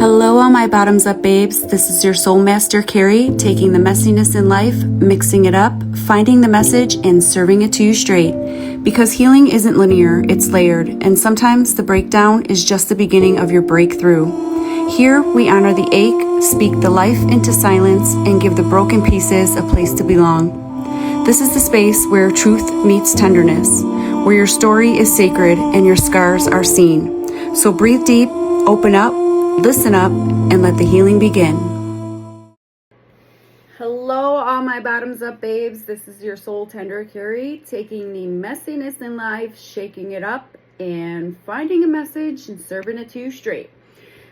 Hello, all my bottoms up babes. This is your soul master, Carrie, taking the messiness in life, mixing it up, finding the message, and serving it to you straight. Because healing isn't linear, it's layered, and sometimes the breakdown is just the beginning of your breakthrough. Here, we honor the ache, speak the life into silence, and give the broken pieces a place to belong. This is the space where truth meets tenderness, where your story is sacred and your scars are seen. So breathe deep, open up, listen up, and let the healing begin. Hello, all my bottoms up babes. This is your soul tender Carrie, taking the messiness in life, shaking it up, and finding a message and serving it to you straight.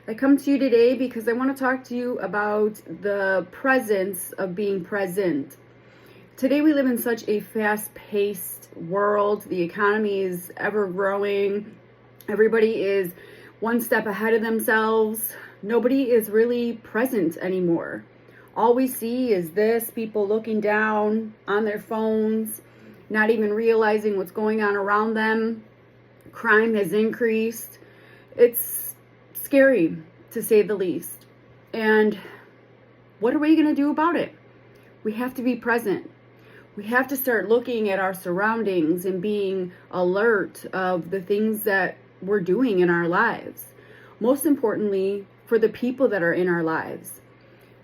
I come to you today because I want to talk to you about the presence of being present. Today we live in such a fast-paced world. The economy is ever growing. Everybody is one step ahead of themselves. Nobody is really present anymore. All we see is this, people looking down on their phones, not even realizing what's going on around them. Crime has increased. It's scary, to say the least. And what are we going to do about it? We have to be present. We have to start looking at our surroundings and being alert of the things that we're doing in our lives. Most importantly, for the people that are in our lives.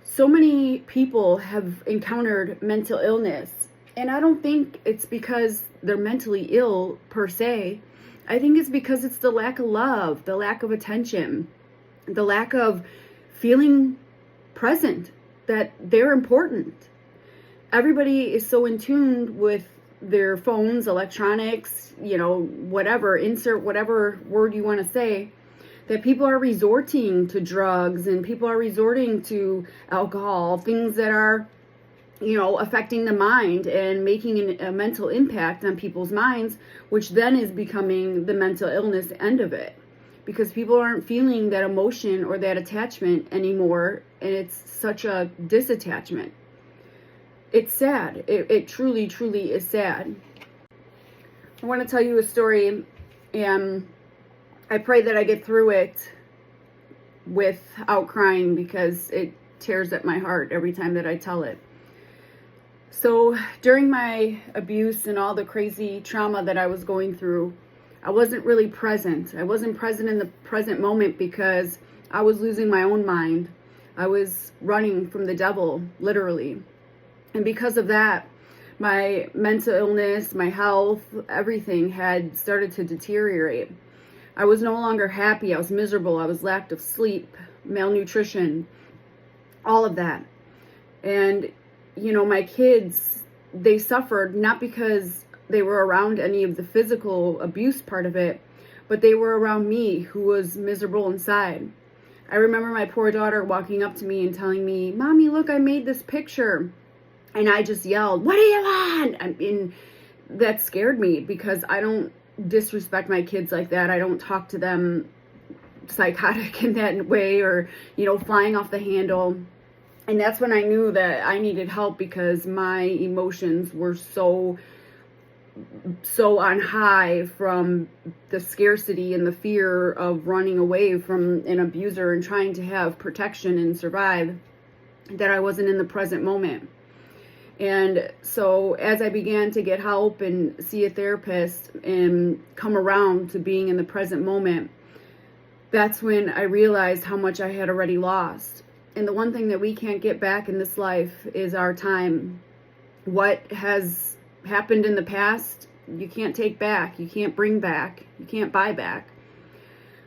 So many people have encountered mental illness, and I don't think it's because they're mentally ill per se. I think it's because it's the lack of love, the lack of attention, the lack of feeling present, that they're important. Everybody is so in tune with their phones, electronics, whatever, insert whatever word you want to say, that people are resorting to drugs and people are resorting to alcohol, things that are, affecting the mind and making a mental impact on people's minds, which then is becoming the mental illness end of it. Because people aren't feeling that emotion or that attachment anymore, and it's such a disattachment. It's sad. It truly, truly is sad. I want to tell you a story, and I pray that I get through it without crying, because it tears at my heart every time that I tell it. So during my abuse and all the crazy trauma that I was going through, I wasn't really present. I wasn't present in the present moment because I was losing my own mind. I was running from the devil, literally. And because of that, my mental illness, my health, everything had started to deteriorate. I was no longer happy. I was miserable. I was lack of sleep, malnutrition, all of that. And, my kids, they suffered not because they were around any of the physical abuse part of it, but they were around me, who was miserable inside. I remember my poor daughter walking up to me and telling me, "Mommy, look, I made this picture." And I just yelled, "What do you want?" And that scared me, because I don't disrespect my kids like that. I don't talk to them psychotic in that way, or, flying off the handle. And that's when I knew that I needed help, because my emotions were so on high from the scarcity and the fear of running away from an abuser and trying to have protection and survive, that I wasn't in the present moment. And so as I began to get help and see a therapist and come around to being in the present moment, that's when I realized how much I had already lost. And the one thing that we can't get back in this life is our time. What has happened in the past, you can't take back, you can't bring back, you can't buy back.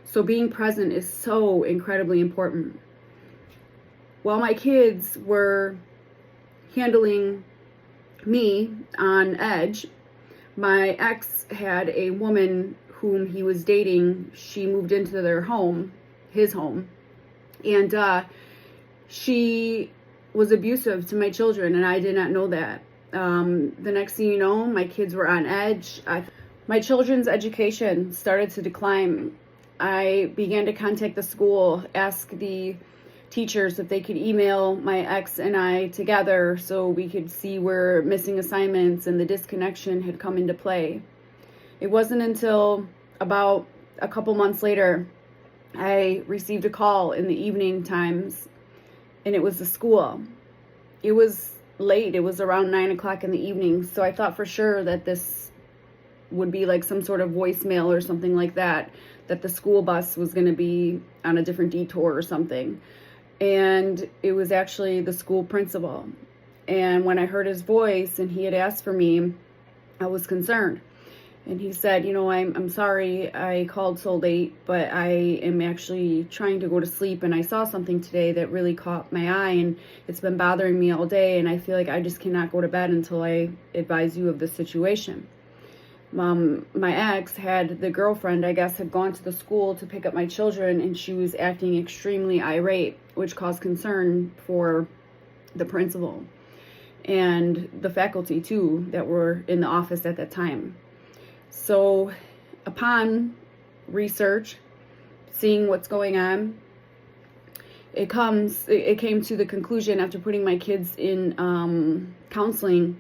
So being present is so incredibly important. While my kids were handling me on edge, my ex had a woman whom he was dating. She moved into their home, his home, and she was abusive to my children, and I did not know that. The next thing you know, my kids were on edge. My children's education started to decline. I began to contact the school, ask the teachers if they could email my ex and I together so we could see where missing assignments and the disconnection had come into play. It wasn't until about a couple months later I received a call in the evening times, and it was the school. It was late. It was around 9 o'clock in the evening. So I thought for sure that this would be like some sort of voicemail or something like that the school bus was going to be on a different detour or something. And it was actually the school principal. And when I heard his voice and he had asked for me, I was concerned. And he said, I'm sorry I called so late, but I am actually trying to go to sleep, and I saw something today that really caught my eye, and it's been bothering me all day, and I feel like I just cannot go to bed until I advise you of the situation. My ex had the girlfriend, I guess, had gone to the school to pick up my children, and she was acting extremely irate, which caused concern for the principal and the faculty too that were in the office at that time. So upon research, seeing what's going on, it came to the conclusion after putting my kids in counseling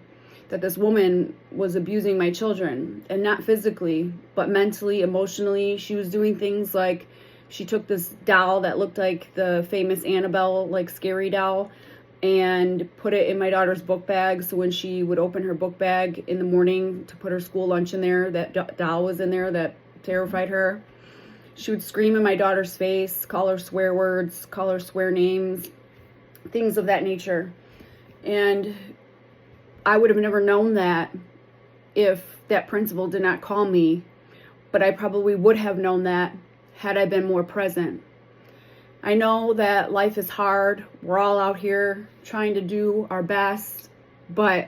that this woman was abusing my children, and not physically, but mentally, emotionally. She was doing things like she took this doll that looked like the famous Annabelle, like scary doll, and put it in my daughter's book bag. So when she would open her book bag in the morning to put her school lunch in there, that doll was in there that terrified her. She would scream in my daughter's face, call her swear words, call her swear names, things of that nature. And I would have never known that if that principal did not call me, but I probably would have known that had I been more present. I know that life is hard. We're all out here trying to do our best, but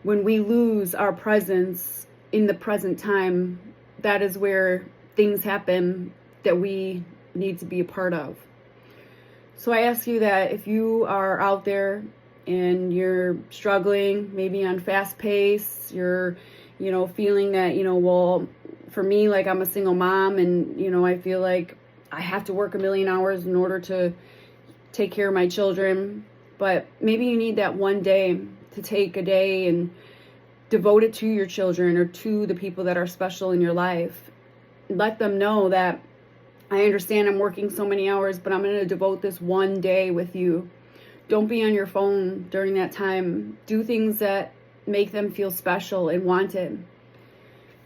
when we lose our presence in the present time, that is where things happen that we need to be a part of. So I ask you that if you are out there and you're struggling, maybe on fast pace, you're, feeling that, well, for me, like I'm a single mom and, I feel like I have to work 1,000,000 hours in order to take care of my children. But maybe you need that one day to take a day and devote it to your children or to the people that are special in your life. Let them know that I understand I'm working so many hours, but I'm going to devote this one day with you. Don't be on your phone during that time. Do things that make them feel special and wanted.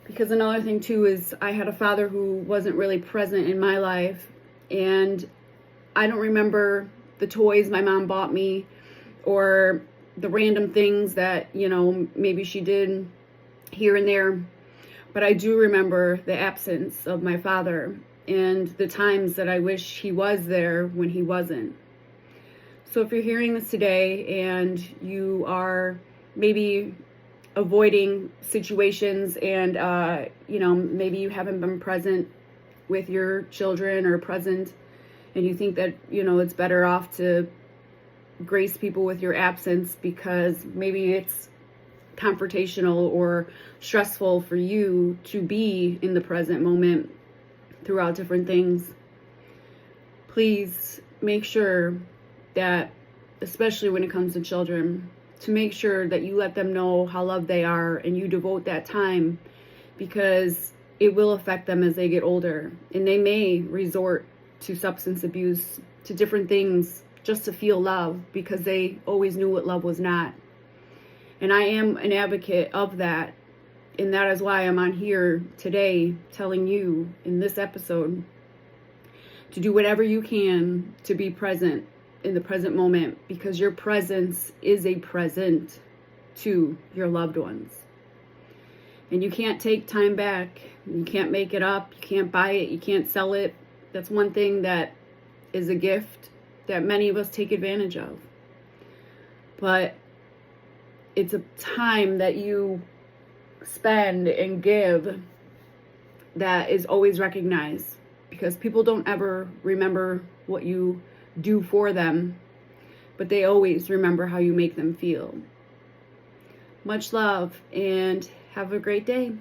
Because another thing too is I had a father who wasn't really present in my life, and I don't remember the toys my mom bought me or the random things that, maybe she did here and there. But I do remember the absence of my father and the times that I wish he was there when he wasn't. So if you're hearing this today and you are maybe avoiding situations and, maybe you haven't been present with your children or present and you think that, it's better off to grace people with your absence because maybe it's confrontational or stressful for you to be in the present moment throughout different things. Please make sure that, especially when it comes to children, to make sure that you let them know how loved they are and you devote that time, because it will affect them as they get older and they may resort to substance abuse, to different things just to feel love because they always knew what love was not. And I am an advocate of that, and that is why I'm on here today telling you in this episode to do whatever you can to be present in the present moment, because your presence is a present to your loved ones. And you can't take time back. You can't make it up. You can't buy it. You can't sell it. That's one thing that is a gift that many of us take advantage of. But it's a time that you spend and give that is always recognized, because people don't ever remember what you do for them, but they always remember how you make them feel. Much love and have a great day.